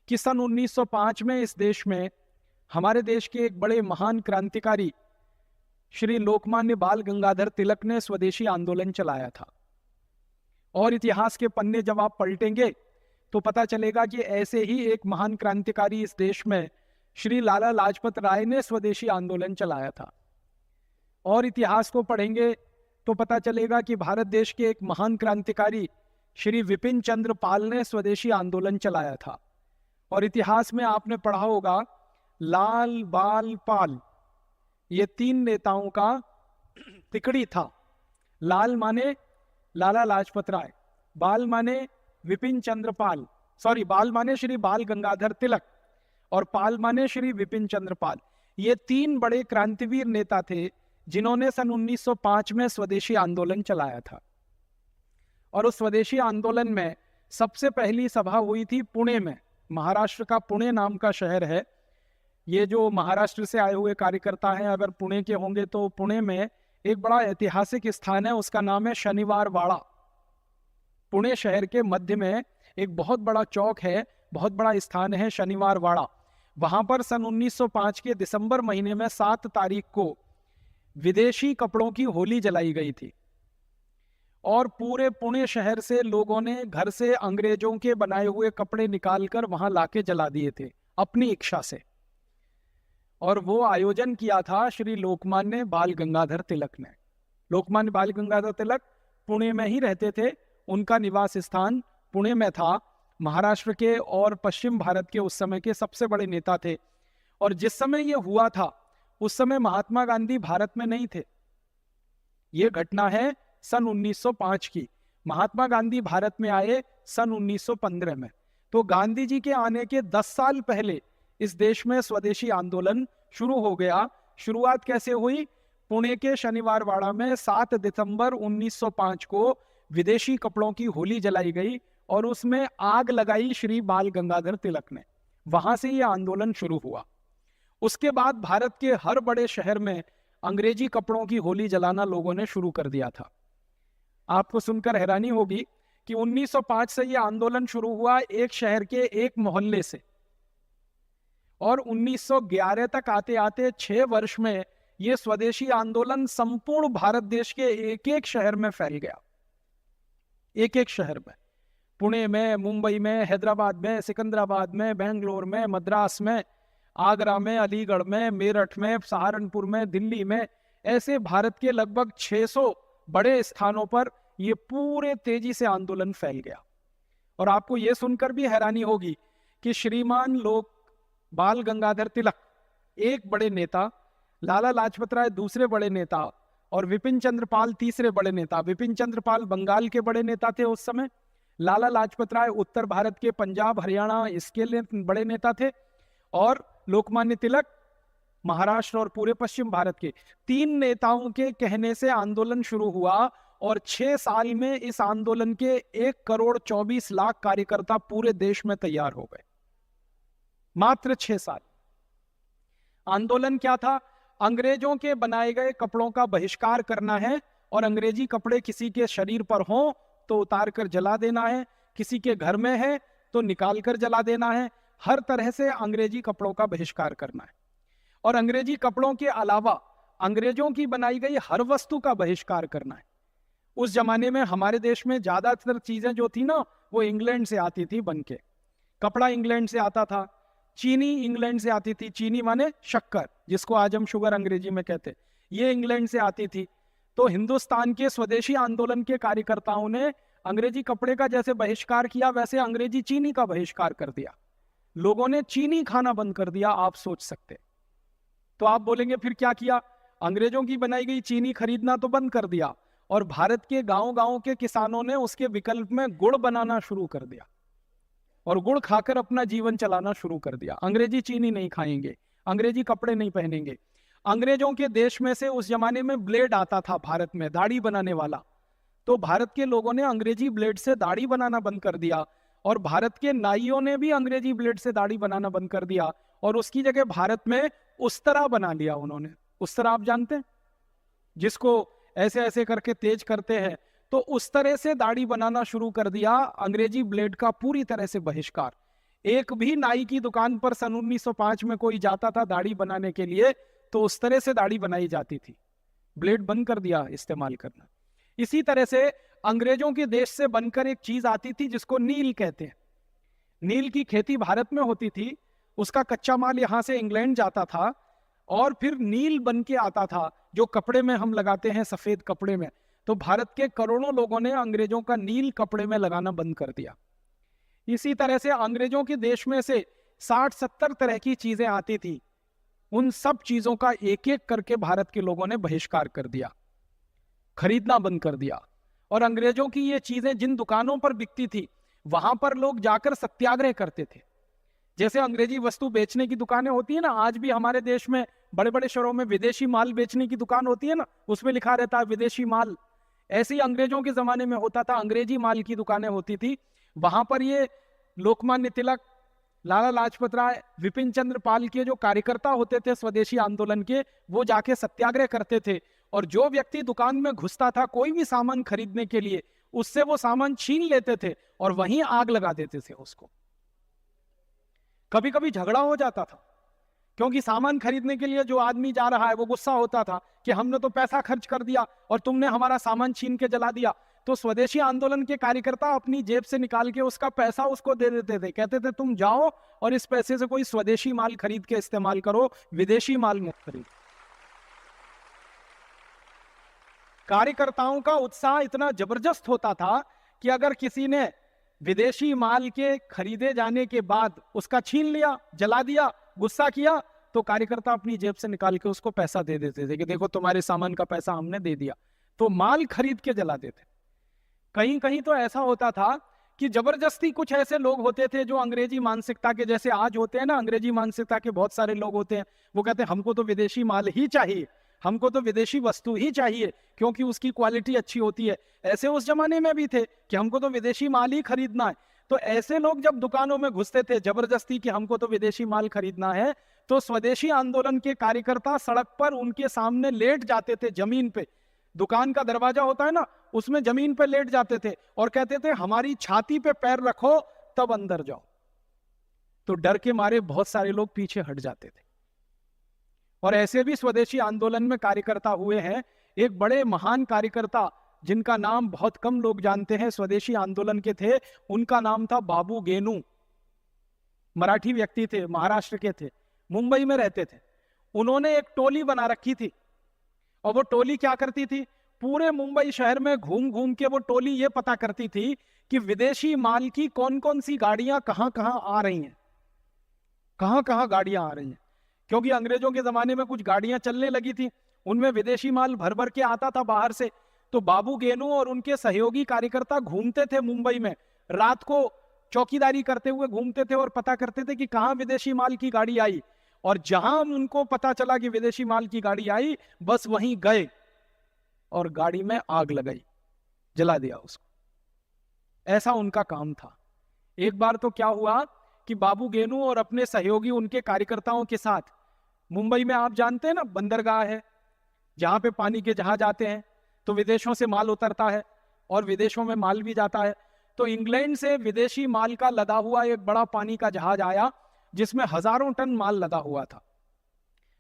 कि सन 1905 में इस देश में हमारे देश के एक बड़े महान क्रांतिकारी श्री लोकमान्य बाल गंगाधर तिलक ने स्वदेशी आंदोलन चलाया था। और इतिहास के पन्ने जब आप पलटेंगे तो पता चलेगा कि ऐसे ही एक महान क्रांतिकारी इस देश में श्री लाला लाजपत राय ने स्वदेशी आंदोलन चलाया था। और इतिहास को पढ़ेंगे तो पता चलेगा कि भारत देश के एक महान क्रांतिकारी श्री विपिन चंद्र पाल ने स्वदेशी आंदोलन चलाया था। और इतिहास में आपने पढ़ा होगा लाल बाल पाल, ये तीन नेताओं का तिकड़ी था। लाल माने लाला लाजपत राय, बाल माने विपिन चंद्र पाल, बाल माने श्री बाल गंगाधर तिलक, और पाल माने श्री विपिन चंद्र पाल। ये तीन बड़े क्रांतिवीर नेता थे जिन्होंने सन 1905 में स्वदेशी आंदोलन चलाया था। और उस स्वदेशी आंदोलन में सबसे पहली सभा हुई थी पुणे में। महाराष्ट्र का पुणे नाम का शहर है। ये जो महाराष्ट्र से आए हुए कार्यकर्ता हैं, अगर पुणे के होंगे तो पुणे में एक बड़ा ऐतिहासिक स्थान है, उसका नाम है शनिवार वाड़ा। पुणे शहर के मध्य में एक बहुत बड़ा चौक है, बहुत बड़ा स्थान है शनिवार वाड़ा। वहां पर सन 1905 के दिसंबर महीने में 7 तारीख को विदेशी कपड़ों की होली जलाई गई थी। और पूरे पुणे शहर से लोगों ने घर से अंग्रेजों के बनाए हुए कपड़े निकालकर वहां लाके जला दिए थे अपनी इच्छा से। और वो आयोजन किया था श्री लोकमान्य बाल गंगाधर तिलक ने। लोकमान्य बाल गंगाधर तिलक पुणे में ही रहते थे, उनका निवास स्थान पुणे में था। महाराष्ट्र के और पश्चिम भारत के उस समय के सबसे बड़े नेता थे। और जिस समय ये हुआ था उस समय महात्मा गांधी भारत में नहीं थे। ये घटना है सन 1905 की। महात्मा गांधी भारत में आए सन 1915 में। तो गांधी जी के आने के 10 साल पहले इस देश में स्वदेशी आंदोलन शुरू हो गया। शुरुआत कैसे हुई? पुणे के शनिवार वाड़ा में 7 दिसंबर 1905 को विदेशी कपड़ों की होली जलाई गई और उसमें आग लगाई श्री बाल गंगाधर तिलक ने। वहां से यह आंदोलन शुरू हुआ। उसके बाद भारत के हर बड़े शहर में अंग्रेजी कपड़ों की होली जलाना लोगों ने शुरू कर दिया था। आपको सुनकर हैरानी होगी कि 1905 से यह आंदोलन शुरू हुआ एक शहर के एक मोहल्ले से, और 1911 तक आते आते 6 वर्ष में यह स्वदेशी आंदोलन संपूर्ण भारत देश के एक एक शहर में फैल गया। एक एक शहर में, पुणे में, मुंबई में, हैदराबाद में, सिकंदराबाद में, बेंगलोर में, मद्रास में, आगरा में, अलीगढ़ में, मेरठ में, सहारनपुर में, दिल्ली में, ऐसे भारत के लगभग 600 बड़े स्थानों पर यह पूरे तेजी से आंदोलन फैल गया। और आपको यह सुनकर भी हैरानी होगी कि श्रीमान लोक बाल गंगाधर तिलक एक बड़े नेता, लाला लाजपत राय दूसरे बड़े नेता और विपिन चंद्र पाल तीसरे बड़े नेता। विपिन चंद्र पाल बंगाल के बड़े नेता थे उस समय। लाला लाजपत राय उत्तर भारत के पंजाब, हरियाणा, इसके लिए बड़े नेता थे। और लोकमान्य तिलक महाराष्ट्र और पूरे पश्चिम भारत के। 3 नेताओं के कहने से आंदोलन शुरू हुआ और 6 साल में इस आंदोलन के 1,24,00,000 कार्यकर्ता पूरे देश में तैयार हो गए। मात्र 6 साल। आंदोलन क्या था? अंग्रेजों के बनाए गए कपड़ों का बहिष्कार करना है, और अंग्रेजी कपड़े किसी के शरीर पर हो तो उतार कर जला देना है, किसी के घर में है तो निकाल कर जला देना है। हर तरह से अंग्रेजी कपड़ों का बहिष्कार करना है। और अंग्रेजी कपड़ों के अलावा अंग्रेजों की बनाई गई हर वस्तु का बहिष्कार करना है। उस जमाने में हमारे देश में ज्यादातर चीजें जो थी ना, वो इंग्लैंड से आती थी बनके। कपड़ा इंग्लैंड से आता था, चीनी इंग्लैंड से आती थी, चीनी माने शक्कर, जिसको आज हम शुगर अंग्रेजी में कहते, ये इंग्लैंड से आती थी। तो हिंदुस्तान के स्वदेशी आंदोलन के कार्यकर्ताओं ने अंग्रेजी कपड़े का जैसे बहिष्कार किया, वैसे अंग्रेजी चीनी का बहिष्कार कर दिया। लोगों ने चीनी खाना बंद कर दिया, आप सोच सकते। तो आप बोलेंगे फिर क्या किया? अंग्रेजों की बनाई गई चीनी खरीदना तो बंद कर दिया, और भारत के गांव-गांव के किसानों ने उसके विकल्प में गुड़ बनाना शुरू कर दिया और गुड़ खाकर अपना जीवन चलाना शुरू कर दिया। अंग्रेजी चीनी नहीं खाएंगे, अंग्रेजी कपड़े नहीं पहनेंगे। अंग्रेजों के देश में से उस जमाने में ब्लेड आता था भारत में, दाढ़ी बनाने वाला। तो भारत के लोगों ने अंग्रेजी ब्लेड से दाढ़ी बनाना बंद कर दिया, और भारत के नाइयों ने भी अंग्रेजी ब्लेड से दाढ़ी बनाना बंद कर दिया, और उसकी जगह भारत में उस्तरा बना लिया उन्होंने। उस्तरा आप जानते हैं, जिसको ऐसे ऐसे करके तेज करते हैं। तो उस तरह से दाढ़ी बनाना शुरू कर दिया। अंग्रेजी ब्लेड का पूरी तरह से बहिष्कार। एक भी नाई की दुकान पर सन 1905 में कोई जाता था दाढ़ी बनाने के लिए तो उस तरह से दाढ़ी बनाई जाती थी। ब्लेड बंद कर दिया इस्तेमाल करना। इसी तरह से अंग्रेजों के देश से बनकर एक चीज आती थी जिसको नील कहते हैं। नील की खेती भारत में होती थी, उसका कच्चा माल यहां से इंग्लैंड जाता था और फिर नील बन के आता था जो कपड़े में हम लगाते हैं, सफेद कपड़े में। तो भारत के करोड़ों लोगों ने अंग्रेजों का नील कपड़े में लगाना बंद कर दिया। इसी तरह से अंग्रेजों के देश में से 60-70 तरह की चीजें आती थी, उन सब चीजों का एक एक करके भारत के लोगों ने बहिष्कार कर दिया, खरीदना बंद कर दिया। और अंग्रेजों की ये चीजें जिन दुकानों पर बिकती थी वहां पर लोग जाकर सत्याग्रह करते थे। जैसे अंग्रेजी वस्तु बेचने की दुकानें होती है ना, आज भी हमारे देश में बड़े बड़े शहरों में विदेशी माल बेचने की दुकान होती है ना, उसमें लिखा रहता है विदेशी माल। ऐसे ही अंग्रेजों के जमाने में होता था, अंग्रेजी माल की दुकानें होती थी। वहां पर ये लोकमान्य तिलक, लाला लाजपत राय, विपिन चंद्र पाल के जो कार्यकर्ता होते थे स्वदेशी आंदोलन के, वो जाके सत्याग्रह करते थे। और जो व्यक्ति दुकान में घुसता था कोई भी सामान खरीदने के लिए, उससे वो सामान छीन लेते थे और वहीं आग लगा देते थे उसको। कभी कभी झगड़ा हो जाता था, क्योंकि सामान खरीदने के लिए जो आदमी जा रहा है वो गुस्सा होता था कि हमने तो पैसा खर्च कर दिया और तुमने हमारा सामान छीन के जला दिया। तो स्वदेशी आंदोलन के कार्यकर्ता अपनी जेब से निकाल के उसका पैसा उसको दे देते थे, कहते थे तुम जाओ और इस पैसे से कोई स्वदेशी माल खरीद के इस्तेमाल करो, विदेशी माल मत खरीदो। कार्यकर्ताओं का उत्साह इतना जबरदस्त होता था कि अगर किसी ने विदेशी माल के खरीदे जाने के बाद उसका छीन लिया, जला दिया, गुस्सा किया, तो कार्यकर्ता अपनी जेब से निकाल के उसको पैसा दे देते थे कि देखो तुम्हारे सामान का पैसा हमने दे दिया। तो माल खरीद के जला देते। कहीं कहीं तो ऐसा होता था कि जबरदस्ती कुछ ऐसे लोग होते थे जो अंग्रेजी मानसिकता के, जैसे आज होते हैं ना, अंग्रेजी मानसिकता के बहुत सारे लोग होते हैं, वो कहते हैं हमको तो विदेशी माल ही चाहिए, हमको तो विदेशी वस्तु ही चाहिए क्योंकि उसकी क्वालिटी अच्छी होती है। ऐसे उस जमाने में भी थे कि हमको तो विदेशी माल ही खरीदना है। तो ऐसे लोग जब दुकानों में घुसते थे जबरदस्ती कि हमको तो विदेशी माल खरीदना है, तो स्वदेशी आंदोलन के कार्यकर्ता सड़क पर उनके सामने लेट जाते थे, जमीन पे। दुकान का दरवाजा होता है ना, उसमें जमीन पे लेट जाते थे और कहते थे हमारी छाती पे पैर रखो तब अंदर जाओ। तो डर के मारे बहुत सारे लोग पीछे हट जाते थे। और ऐसे भी स्वदेशी आंदोलन में कार्यकर्ता हुए हैं। एक बड़े महान कार्यकर्ता जिनका नाम बहुत कम लोग जानते हैं, स्वदेशी आंदोलन के थे, उनका नाम था बाबू गेनू। मराठी व्यक्ति थे, महाराष्ट्र के थे, मुंबई में रहते थे। उन्होंने एक टोली बना रखी थी और वो टोली क्या करती थी, पूरे मुंबई शहर में घूम घूम के वो टोली ये पता करती थी कि विदेशी माल की कौन कौन सी गाड़ियां कहां कहां आ रही हैं, कहां कहां गाड़ियां आ रही हैं। क्योंकि अंग्रेजों के जमाने में कुछ गाड़ियां चलने लगी थी, उनमें विदेशी माल भर भर के आता था बाहर से। तो बाबू गेनू और उनके सहयोगी कार्यकर्ता घूमते थे मुंबई में, रात को चौकीदारी करते हुए घूमते थे और पता करते थे कि कहां विदेशी माल की गाड़ी आई। और जहां उनको पता चला कि विदेशी माल की गाड़ी आई, बस वहीं गए और गाड़ी में आग लगाई, जला दिया उसको। ऐसा उनका काम था। एक बार तो क्या हुआ कि बाबू गेनू और अपने सहयोगी उनके कार्यकर्ताओं के साथ, मुंबई में आप जानते हैं ना बंदरगाह है जहां पे पानी के जहाज आते हैं, तो विदेशों से माल उतरता है और विदेशों में माल भी जाता है। तो इंग्लैंड से विदेशी माल का लदा हुआ एक बड़ा पानी का जहाज आया जिसमें हजारों टन माल लदा हुआ था।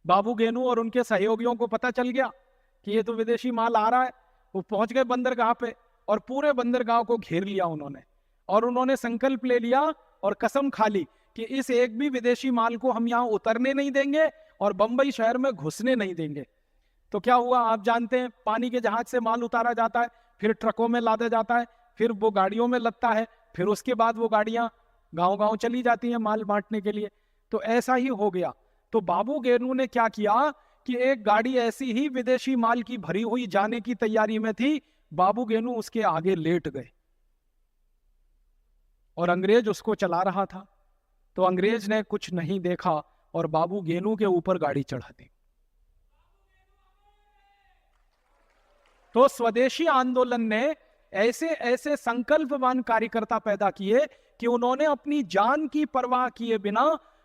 बाबू गेनू और उनके सहयोगियों को पता चल गया कि ये तो विदेशी माल आ रहा है। वो पहुंच गए बंदरगाह पे और पूरे बंदरगाह को घेर लिया उन्होंने, और उन्होंने संकल्प ले लिया और कसम खा ली कि इस एक भी विदेशी माल को हम यहाँ उतरने नहीं देंगे और बंबई शहर में घुसने नहीं देंगे। तो क्या हुआ आप जानते हैं, पानी के जहाज से माल उतारा जाता है, फिर ट्रकों में लादा जाता है, फिर वो गाड़ियों में लगता है, फिर उसके बाद वो गाड़ियां गांव गांव चली जाती हैं माल बांटने के लिए। तो ऐसा ही हो गया। तो बाबू गेनू ने क्या किया कि एक गाड़ी ऐसी ही विदेशी माल की भरी हुई जाने की तैयारी में थी, बाबू गेनू उसके आगे लेट गए और अंग्रेज उसको चला रहा था। तो अंग्रेज ने कुछ नहीं देखा और बाबू गेनू के ऊपर गाड़ी चढ़ा दी। तो स्वदेशी आंदोलन ने ऐसे ऐसे संकल्पवान कार्यकर्ता पैदा किए कि उन्होंने अपनी जान की परवाह किए बिना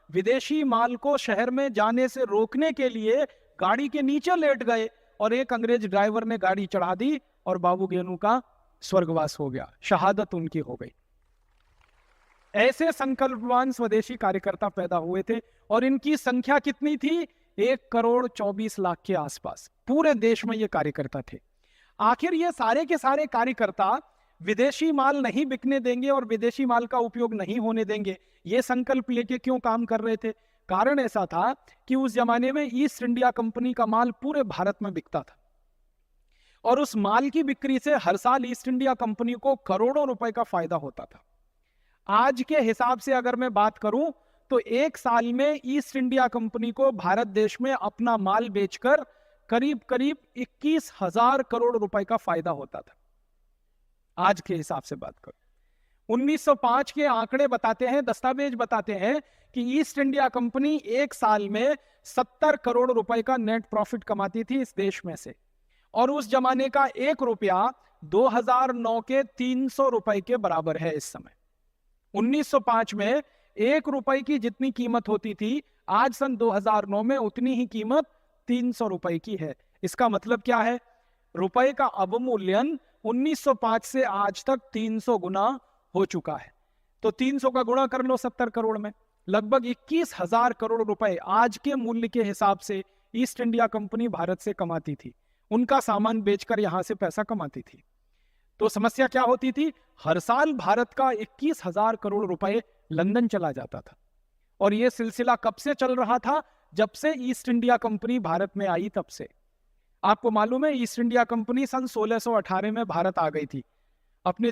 विदेशी माल को शहर में जाने से रोकने के लिए गाड़ी के नीचे लेट गए और एक अंग्रेज ड्राइवर ने गाड़ी चढ़ा दी और बाबू गेनू का स्वर्गवास हो गया, शहादत उनकी हो गई। ऐसे संकल्पवान स्वदेशी कार्यकर्ता पैदा हुए थे और इनकी संख्या कितनी थी? 1,24,00,000 के आसपास पूरे देश में ये कार्यकर्ता थे। आखिर ये सारे के सारे कार्यकर्ता विदेशी माल नहीं बिकने देंगे और विदेशी माल का उपयोग नहीं होने देंगे, ये संकल्प लेके क्यों काम कर रहे थे? कारण ऐसा था कि उस जमाने में ईस्ट इंडिया कंपनी का माल पूरे भारत में बिकता था और उस माल की बिक्री से हर साल ईस्ट इंडिया कंपनी को करोड़ों रुपए का फायदा होता था। आज के हिसाब से अगर मैं बात करूं तो एक साल में ईस्ट इंडिया कंपनी को भारत देश में अपना माल बेचकर करीब करीब 21,000 करोड़ रुपए का फायदा होता था। आज के हिसाब से बात करो, 1905 के आंकड़े बताते हैं, दस्तावेज बताते हैं कि ईस्ट इंडिया कंपनी एक साल में 70 करोड़ रुपए का नेट प्रॉफिट कमाती थी इस देश में से, और उस जमाने का 1 रुपया 2009 के 300 रुपए के बराबर है। इस समय 1905 में 1 रुपए की जितनी कीमत होती थी, आज सन 2009 में उतनी ही कीमत 300 रुपए की है। इसका मतलब क्या है? रुपए का अवमूल्यन 1905 से आज तक 300 गुना हो चुका है। तो 300 का गुणा कर लो 70 करोड़ में, लगभग 21,000 करोड़ रुपए आज के मूल्य के हिसाब से ईस्ट इंडिया कंपनी भारत से कमाती थी, उनका सामान बेचकर यहां से पैसा कमाती थी। तो समस्या क्या होती थी? हर साल भारत का 21,000 करोड़ रुपए लंदन चला जाता था, और यह सिलसिला कब से चल रहा था? जब से ईस्ट इंडिया कंपनी भारत में आई तब से। आपको मालूम है ईस्ट इंडिया कंपनी सन 1618 में भारत आ गई थी। अपने